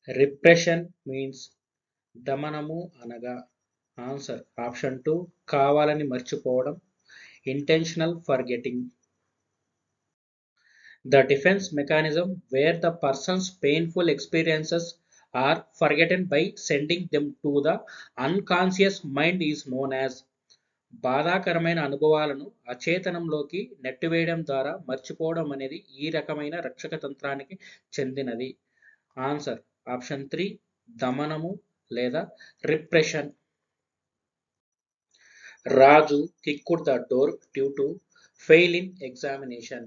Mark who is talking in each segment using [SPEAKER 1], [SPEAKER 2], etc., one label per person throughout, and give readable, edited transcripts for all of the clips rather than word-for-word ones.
[SPEAKER 1] Repression means దమనము అనగా. Answer option 2 కావాలని మర్చిపోవడం, intentional forgetting. The defense mechanism where the person's painful experiences are forgotten by sending them to the unconscious mind is known as. బాధాకరమైన అనుభవాలను అచేతనంలోకి నెట్టివేయడం ద్వారా మర్చిపోవడం అనేది ఈ రకమైన రక్షక తంత్రానికి చెందినది. ఆన్సర్ ఆప్షన్ 3 దమనము లేదా repression. Raju kicked the door due to fail in examination.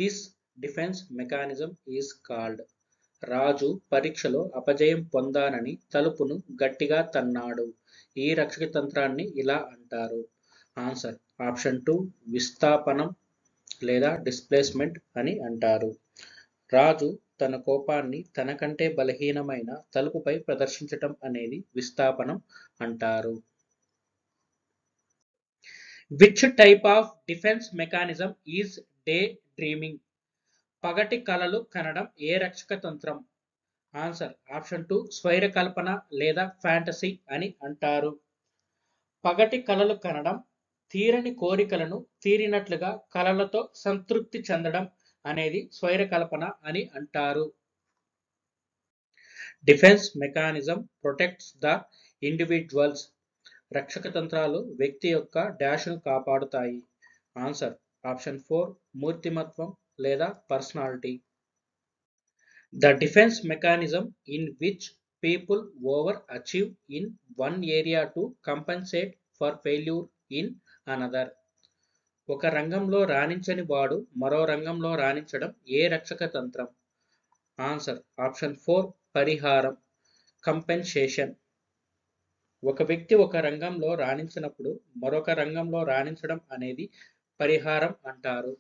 [SPEAKER 1] This defense mechanism is called. రాజు పరీక్షలో అపజయం పొందానని తలుపును గట్టిగా తన్నాడు. ఈ రక్షక తంత్రాన్ని ఇలా అంటారు. ఆన్సర్ ఆప్షన్ 2 విస్థాపనం లేదా డిస్ప్లేస్మెంట్ అని అంటారు. రాజు తన కోపాన్ని తనకంటే బలహీనమైన తలుపుపై ప్రదర్శించటం అనేది విస్థాపనం అంటారు. Which type of defence mechanism is day dreaming? పగటి కలలు కనడం ఏ రక్షక తంత్రం? ఆన్సర్ ఆప్షన్ 2 స్వైర కల్పన లేదా ఫ్యాంటసీ అని అంటారు. పగటి కలలు కనడం తీరని కోరికలను తీరినట్లుగా కలలతో సంతృప్తి చెందడం అనేది స్వైర కల్పన అని అంటారు. Defence mechanism protects the individuals. రక్షక తంత్రాలు వ్యక్తి యొక్క డాష్ను కాపాడుతాయి. ఆన్సర్ ఆప్షన్ 4 మూర్తిమత్వం లేదా personality. The defense mechanism in which people overachieve in one area to compensate for failure in another. ఒక రంగంలో రాణించని వాడు మరో రంగంలో రాణించడం ఏ రక్షక తంత్రం? ఆన్సర్ ఆప్షన్ 4 పరిహారం, కంపెన్సేషన్. ఒక వ్యక్తి ఒక రంగంలో రాణించినప్పుడు మరొక రంగంలో రాణించడం అనేది పరిహారం అంటారు.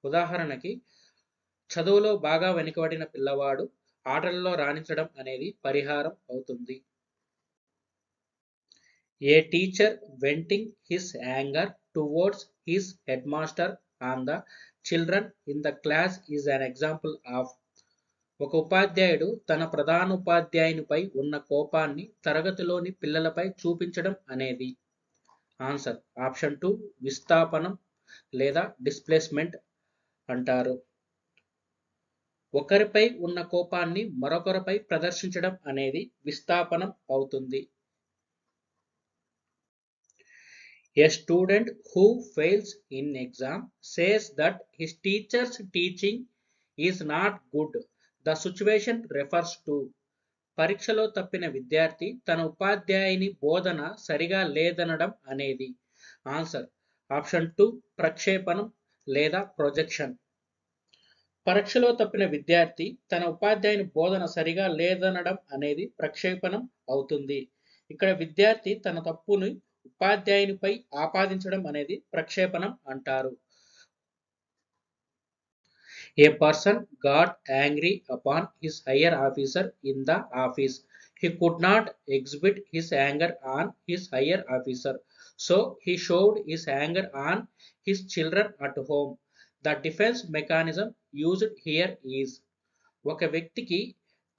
[SPEAKER 1] ఉదాహరణకి చదువులో బాగా వెనుకబడిన పిల్లవాడు ఆటలలో రాణించడం అనేది పరిహారం అవుతుంది. ఏ teacher venting his anger towards his headmaster on the children in the class is an example of. ఒక ఉపాధ్యాయుడు తన ప్రధానోపాధ్యాయునిపై ఉన్న కోపాన్ని తరగతిలోని పిల్లలపై చూపించడం అనేది. ఆన్సర్ ఆప్షన్ 2 విస్థాపనం లేదా డిస్ప్లేస్మెంట్ అంటారు. ఒకరిపై ఉన్న కోపాన్ని మరొకరిపై ప్రదర్శించడం అనేది విస్థాపనం అవుతుంది. A student who fails in exam says that his teacher's teaching is not good. The situation refers to. పరీక్షలో తప్పిన విద్యార్థి తన ఉపాధ్యాయుని బోధన సరిగా లేదనడం అనేది. ఆన్సర్ ఆప్షన్ 2 ప్రక్షేపణం లేదా ప్రొజెక్షన్. పరీక్షలో తప్పిన విద్యార్థి తన ఉపాధ్యాయుని బోధన సరిగా లేదనడం అనేది ప్రక్షేపణం అవుతుంది. ఇక్కడ విద్యార్థి తన తప్పుని ఉపాధ్యాయునిపై ఆపాదించడం అనేది ప్రక్షేపణం అంటారు. A person got angry upon his higher officer in the office. He could not exhibit his anger on his higher officer, so he showed his anger on his children at home. The defense mechanism used here is. ఒక వ్యక్తికి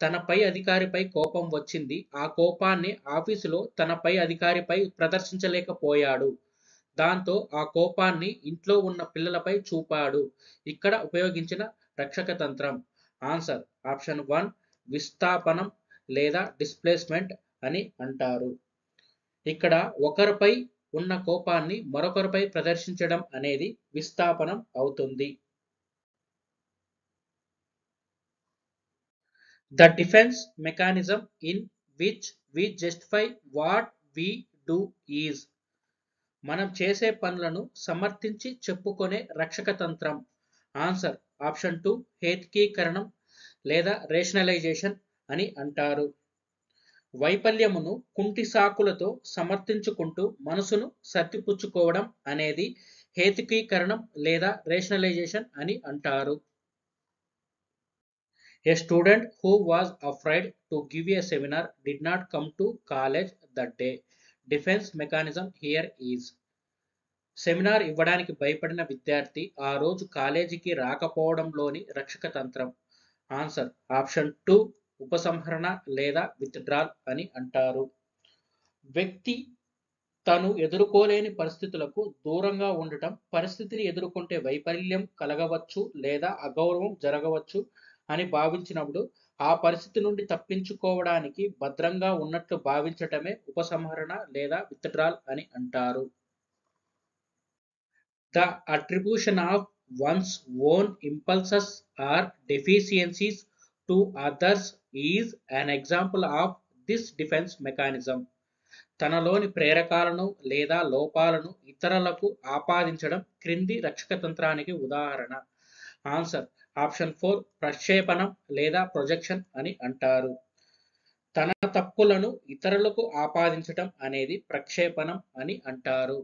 [SPEAKER 1] తన పై అధికారిపై కోపం వచ్చింది. ఆ కోపాన్ని ఆఫీసులో తన పై అధికారిపై ప్రదర్శించలేకపోయాడు. దాంతో ఆ కోపాన్ని ఇంట్లో ఉన్న పిల్లలపై చూపాడు. ఇక్కడ ఉపయోగించిన రక్షక తంత్రం. ఆన్సర్ ఆప్షన్ 1 విస్థాపనం లేదా డిస్ప్లేస్మెంట్ అని అంటారు. ఇక్కడ ఒకరిపై ఉన్న కోపాన్ని మరొకరిపై ప్రదర్శించడం అనేది విస్థాపనం అవుతుంది. The defense mechanism in which we justify what we do is. మనం చేసే పనులను సమర్థించి చెప్పుకునే రక్షక తంత్రం. ఆన్సర్ ఆప్షన్ 2 హేతుకీకరణం లేదా రేషనలైజేషన్ అని అంటారు. వైఫల్యమును కుంటి సాకులతో సమర్థించుకుంటూ మనసును సర్దిపుచ్చుకోవడం అనేది హేతుకీకరణం లేదా రేషనలైజేషన్ అని అంటారు. A student who was afraid to give a seminar did not come to college that day. Defense mechanism here is. Seminar ఇవ్వడానికి భయపడిన విద్యార్థి ఆ రోజు కాలేజీకి రాకపోవడంలోని రక్షక తంత్రం. ఆన్సర్ ఆప్షన్ 2 ఉపసంహరణ లేదా విత్డ్రాల్ అని అంటారు. వ్యక్తి తను ఎదుర్కోలేని పరిస్థితులకు దూరంగా ఉండటం, పరిస్థితిని ఎదుర్కొంటే వైఫల్యం కలగవచ్చు లేదా అగౌరవం జరగవచ్చు అని భావించినప్పుడు ఆ పరిస్థితి నుండి తప్పించుకోవడానికి భద్రంగా ఉన్నట్లు భావించటమే ఉపసంహరణ లేదా విత్డ్రాల్ అని అంటారు. The attribution of one's own impulses or deficiencies to others is an example of this defense mechanism. తనలోని ప్రేరకాలను లేదా లోపాలను ఇతరులకు ఆపాదించడం క్రింది రక్షక తంత్రానికి ఉదాహరణ. ఆన్సర్ ఆప్షన్ 4 ప్రక్షేపణం లేదా ప్రొజెక్షన్ అని అంటారు. తన తప్పులను ఇతరులకు ఆపాదించడం అనేది ప్రక్షేపణం అని అంటారు.